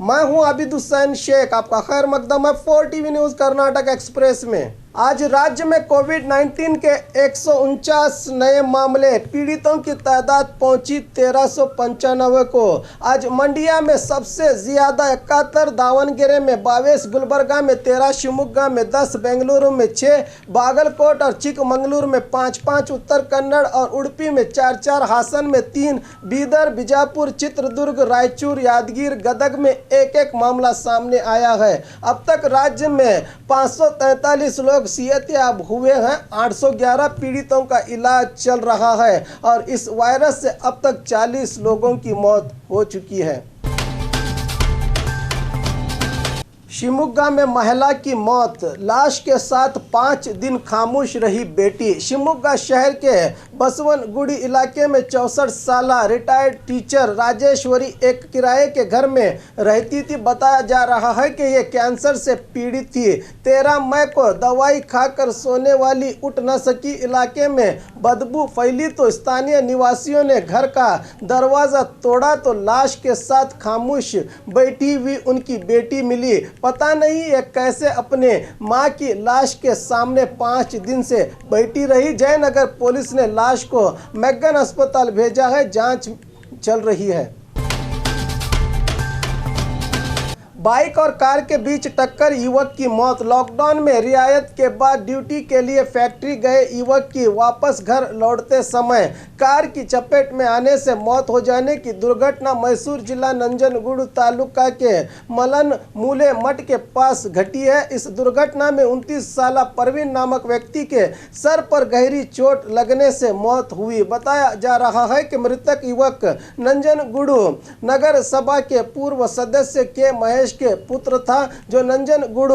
मैं हूं आबिद हुसैन शेख। आपका खैर मकदम है 4 टीवी न्यूज़ कर्नाटक एक्सप्रेस में। आज राज्य में कोविड-19 के 149 नए मामले, पीड़ितों की तादाद पहुंची 1395 को। आज मंडिया में सबसे ज्यादा 71, दावणगेरे में 22, गुलबर्गा में 13, शिवमोगा में 10, बेंगलुरु में 6, बागलकोट और चिकमंगलुरु में 5-5, उत्तर कन्नड़ और उडुपी में 4-4, हासन में 3, बीदर, बीजापुर, चित्रदुर्ग, रायचूर, यादगीर, गदग में 1-1 मामला सामने आया है। अब तक राज्य में 543 लोग सेहतयाब हुए हैं। 811 पीड़ितों का इलाज चल रहा है और इस वायरस से अब तक 40 लोगों की मौत हो चुकी है। शिवमोगा में महिला की मौत, लाश के साथ 5 दिन खामोश रही बेटी। शिवमोगा शहर के बसवनगुड़ी इलाके में 64 साल रिटायर्ड टीचर राजेश्वरी एक किराए के घर में रहती थी। बताया जा रहा है कि ये कैंसर से पीड़ित थी। 13 मई को दवाई खाकर सोने वाली उठ न सकी। इलाके में बदबू फैली तो स्थानीय निवासियों ने घर का दरवाज़ा तोड़ा तो लाश के साथ खामोश बैठी हुई उनकी बेटी मिली। पता नहीं ये कैसे अपने मां की लाश के सामने 5 दिन से बैठी रही। जयनगर पुलिस ने लाश को मैगन अस्पताल भेजा है, जांच चल रही है। बाइक और कार के बीच टक्कर, युवक की मौत। लॉकडाउन में रियायत के बाद ड्यूटी के लिए फैक्ट्री गए युवक की वापस घर लौटते समय कार की चपेट में आने से मौत हो जाने की दुर्घटना मैसूर जिला नंजनगुड़ तालुका के मलन मूले मठ के पास घटी है। इस दुर्घटना में 29 साल परवीन नामक व्यक्ति के सर पर गहरी चोट लगने से मौत हुई। बताया जा रहा है कि मृतक युवक नंजनगुड़ नगर सभा के पूर्व सदस्य के महेश के पुत्र था, जो नंजनगुड़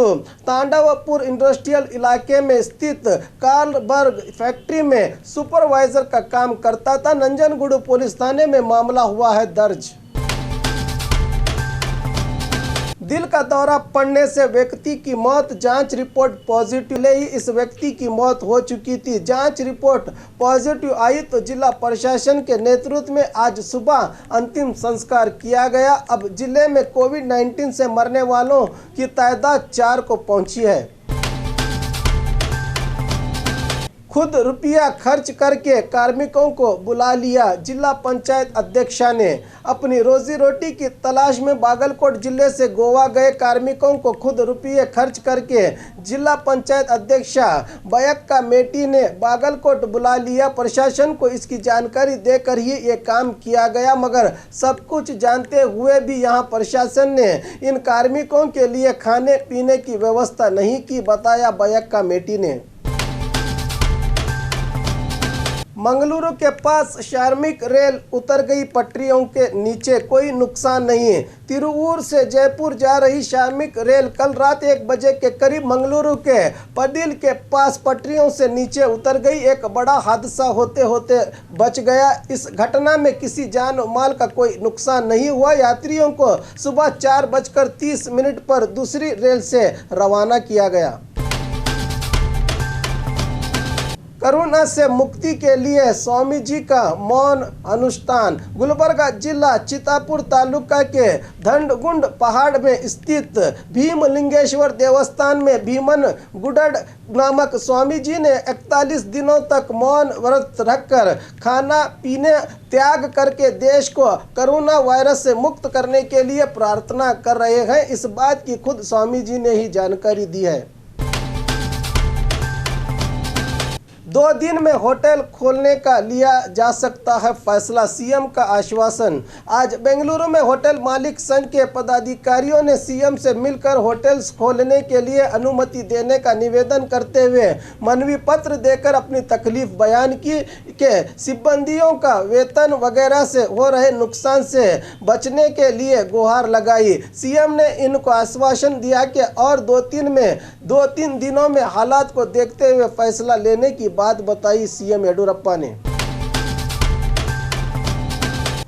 तांडवपुर इंडस्ट्रियल इलाके में स्थित कार्लबर्ग फैक्ट्री में सुपरवाइजर का काम करता था। नंजनगुड़ पुलिस थाने में मामला हुआ है दर्ज। दिल का दौरा पड़ने से व्यक्ति की मौत, जांच रिपोर्ट पॉजिटिव ही इस व्यक्ति की मौत हो चुकी थी। जांच रिपोर्ट पॉजिटिव आई तो जिला प्रशासन के नेतृत्व में आज सुबह अंतिम संस्कार किया गया। अब जिले में कोविड-19 से मरने वालों की तादाद 4 को पहुंची है। खुद रुपया खर्च करके कार्मिकों को बुला लिया। जिला पंचायत अध्यक्षा ने अपनी रोजी रोटी की तलाश में बागलकोट जिले से गोवा गए कार्मिकों को खुद रुपये खर्च करके जिला पंचायत अध्यक्षा बयक्का मेटी ने बागलकोट बुला लिया। प्रशासन को इसकी जानकारी देकर ही ये काम किया गया, मगर सब कुछ जानते हुए भी यहां प्रशासन ने इन कार्मिकों के लिए खाने पीने की व्यवस्था नहीं की, बताया बयक्का मेटी ने। मंगलुरु के पास श्रमिक रेल उतर गई पटरियों के नीचे, कोई नुकसान नहीं। तिरुवूर से जयपुर जा रही श्रमिक रेल कल रात 1 बजे के करीब मंगलुरु के पदिल के पास पटरियों से नीचे उतर गई। एक बड़ा हादसा होते होते बच गया। इस घटना में किसी जान माल का कोई नुकसान नहीं हुआ। यात्रियों को सुबह 4:30 पर दूसरी रेल से रवाना किया गया। कोरोना से मुक्ति के लिए स्वामी जी का मौन अनुष्ठान। गुलबर्गा जिला चितापुर तालुका के धंडगुंड पहाड़ में स्थित भीमलिंगेश्वर देवस्थान में भीमन गुडड नामक स्वामी जी ने 41 दिनों तक मौन व्रत रखकर खाना पीने त्याग करके देश को कोरोना वायरस से मुक्त करने के लिए प्रार्थना कर रहे हैं। इस बात की खुद स्वामी जी ने ही जानकारी दी है। 2 दिन में होटल खोलने का लिया जा सकता है फैसला, सीएम का आश्वासन। आज बेंगलुरु में होटल मालिक संघ के पदाधिकारियों ने सीएम से मिलकर होटल्स खोलने के लिए अनुमति देने का निवेदन करते हुए मनवी पत्र देकर अपनी तकलीफ बयान की कि सिब्बंदियों का वेतन वगैरह से हो रहे नुकसान से बचने के लिए गुहार लगाई। सीएम ने इनको आश्वासन दिया कि और 2-3 दिनों में हालात को देखते हुए फैसला लेने की बात बताई सीएम येडियुरप्पा ने।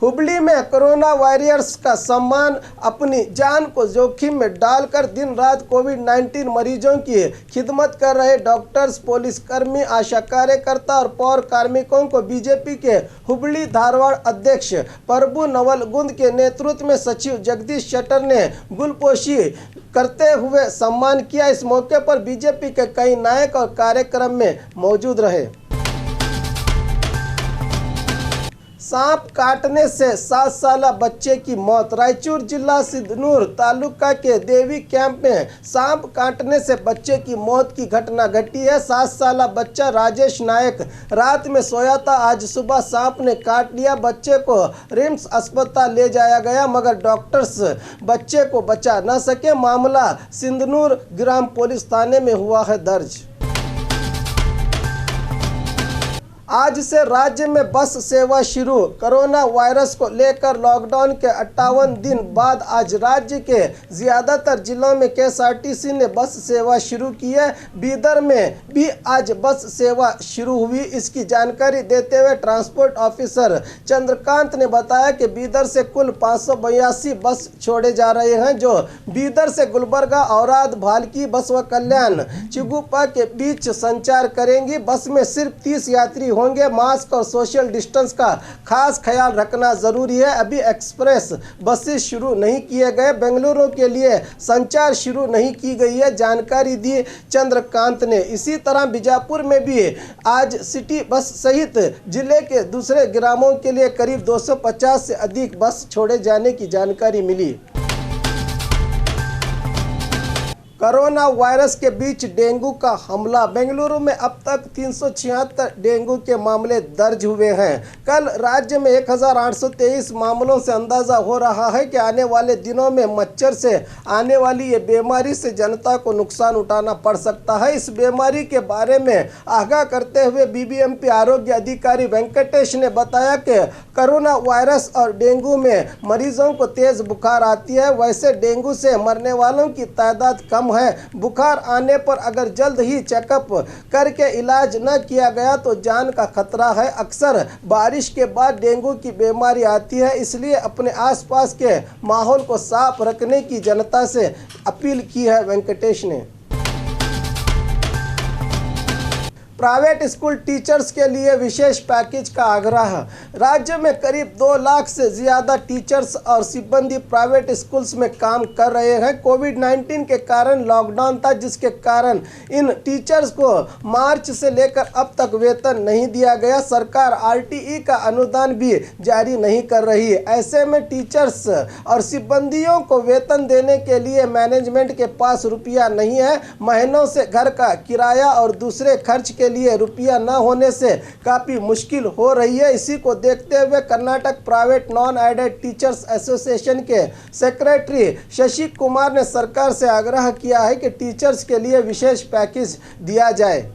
हुबली में कोरोना वॉरियर्स का सम्मान अपनी जान को जोखिम में डालकर दिन रात कोविड-19 मरीजों की खिदमत कर रहे डॉक्टर्स, पुलिसकर्मी, आशा कार्यकर्ता और पौर कार्मिकों को बीजेपी के हुबली धारवाड़ अध्यक्ष प्रभु नवलगुंद के नेतृत्व में सचिव जगदीश शेट्टर ने गुलपोशी करते हुए सम्मान किया। इस मौके पर बीजेपी के कई नायक और कार्यक्रम में मौजूद रहे। सांप काटने से 7 साला बच्चे की मौत। रायचूर जिला सिद्धनूर तालुका के देवी कैंप में सांप काटने से बच्चे की मौत की घटना घटी है। 7 साला बच्चा राजेश नायक रात में सोया था। आज सुबह सांप ने काट लिया। बच्चे को रिम्स अस्पताल ले जाया गया मगर डॉक्टर्स बच्चे को बचा न सके। मामला सिद्धनूर ग्राम पुलिस थाने में हुआ है दर्ज। आज से राज्य में बस सेवा शुरू। कोरोना वायरस को लेकर लॉकडाउन के 58 दिन बाद आज राज्य के ज़्यादातर जिलों में KSRTC ने बस सेवा शुरू की है। बीदर में भी आज बस सेवा शुरू हुई। इसकी जानकारी देते हुए ट्रांसपोर्ट ऑफिसर चंद्रकांत ने बताया कि बीदर से कुल 582 बस छोड़े जा रहे हैं जो बीदर से गुलबर्गा, औराद, भालकी, बसवा कल्याण, चिगुपा के बीच संचार करेंगी। बस में सिर्फ 30 यात्री होंगे। मास्क और सोशल डिस्टेंस का खास ख्याल रखना जरूरी है। अभी एक्सप्रेस बसेस शुरू नहीं किए गए। बेंगलुरु के लिए संचार शुरू नहीं की गई है, जानकारी दी चंद्रकांत ने। इसी तरह बीजापुर में भी आज सिटी बस सहित जिले के दूसरे ग्रामों के लिए करीब 250 से अधिक बस छोड़े जाने की जानकारी मिली। कोरोना वायरस के बीच डेंगू का हमला। बेंगलुरु में अब तक 376 डेंगू के मामले दर्ज हुए हैं। कल राज्य में 1823 मामलों से अंदाज़ा हो रहा है कि आने वाले दिनों में मच्छर से आने वाली ये बीमारी से जनता को नुकसान उठाना पड़ सकता है। इस बीमारी के बारे में आगाह करते हुए BBMP आरोग्य अधिकारी वेंकटेश ने बताया कि कोरोना वायरस और डेंगू में मरीजों को तेज़ बुखार आती है। वैसे डेंगू से मरने वालों की तादाद कम है। बुखार आने पर अगर जल्द ही चेकअप करके इलाज न किया गया तो जान का खतरा है। अक्सर बारिश के बाद डेंगू की बीमारी आती है, इसलिए अपने आसपास के माहौल को साफ रखने की जनता से अपील की है वेंकटेश ने। प्राइवेट स्कूल टीचर्स के लिए विशेष पैकेज का आग्रह। राज्य में करीब 2 लाख से ज़्यादा टीचर्स और सिब्बंदी प्राइवेट स्कूल्स में काम कर रहे हैं। कोविड-19 के कारण लॉकडाउन था, जिसके कारण इन टीचर्स को मार्च से लेकर अब तक वेतन नहीं दिया गया। सरकार RTE का अनुदान भी जारी नहीं कर रही। ऐसे में टीचर्स और सिब्बंदियों को वेतन देने के लिए मैनेजमेंट के पास रुपया नहीं है। महीनों से घर का किराया और दूसरे खर्च के लिए रुपया न होने से काफ़ी मुश्किल हो रही है। इसी को देखते हुए Karnataka private non aided teachers association के सेक्रेटरी शशि कुमार ने सरकार से आग्रह किया है कि टीचर्स के लिए विशेष पैकेज दिया जाए।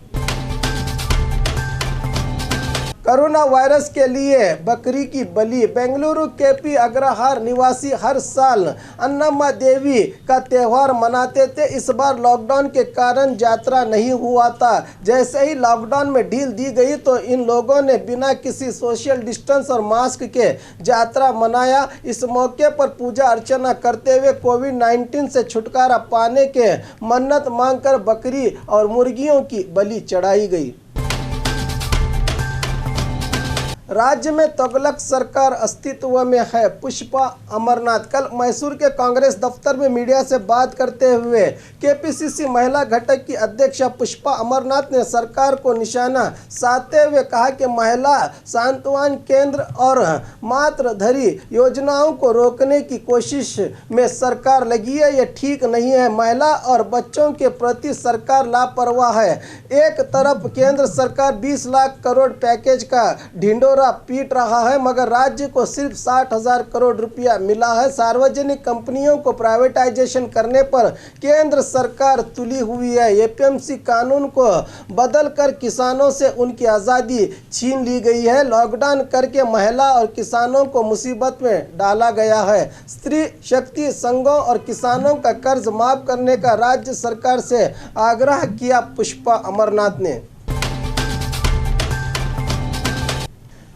कोरोना वायरस के लिए बकरी की बलि। बेंगलुरु KP अग्रहार निवासी हर साल अन्नम्मा देवी का त्यौहार मनाते थे। इस बार लॉकडाउन के कारण यात्रा नहीं हुआ था। जैसे ही लॉकडाउन में ढील दी गई तो इन लोगों ने बिना किसी सोशल डिस्टेंस और मास्क के यात्रा मनाया। इस मौके पर पूजा अर्चना करते हुए कोविड-19 से छुटकारा पाने के मन्नत मांगकर बकरी और मुर्गियों की बलि चढ़ाई गई। राज्य में तुगलक सरकार अस्तित्व में है। पुष्पा अमरनाथ। कल मैसूर के कांग्रेस दफ्तर में मीडिया से बात करते हुए KPCC महिला घटक की अध्यक्षा पुष्पा अमरनाथ ने सरकार को निशाना साधते हुए कहा कि महिला सांत्वना केंद्र और मातृधरी योजनाओं को रोकने की कोशिश में सरकार लगी है। ये ठीक नहीं है। महिला और बच्चों के प्रति सरकार लापरवाह है। एक तरफ केंद्र सरकार 20 लाख करोड़ पैकेज का ढिंडोरा पीट रहा है मगर राज्य को सिर्फ 60,000 करोड़ रुपया मिला है। सार्वजनिक कंपनियों को प्राइवेटाइजेशन करने पर केंद्र सरकार तुली हुई है। APMC कानून को बदलकर किसानों से उनकी आज़ादी छीन ली गई है। लॉकडाउन करके महिला और किसानों को मुसीबत में डाला गया है। स्त्री शक्ति संघों और किसानों का कर्ज माफ करने का राज्य सरकार से आग्रह किया पुष्पा अमरनाथ ने।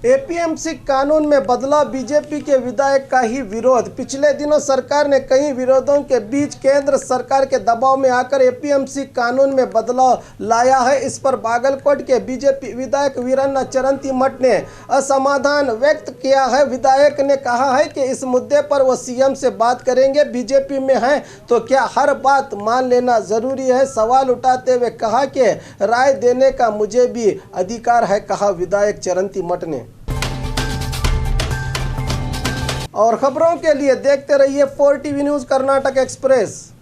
एपीएमसी कानून में बदलाव, बीजेपी के विधायक का ही विरोध। पिछले दिनों सरकार ने कई विरोधों के बीच केंद्र सरकार के दबाव में आकर एपीएमसी कानून में बदलाव लाया है। इस पर बागलकोट के बीजेपी विधायक वीरन्ना चरंतीमठ ने असमाधान व्यक्त किया है। विधायक ने कहा है कि इस मुद्दे पर वो सीएम से बात करेंगे। बीजेपी में है तो क्या हर बात मान लेना जरूरी है? सवाल उठाते हुए कहा कि राय देने का मुझे भी अधिकार है, कहा विधायक चरंतीमठ ने। और खबरों के लिए देखते रहिए 4 टीवी न्यूज़ कर्नाटक एक्सप्रेस।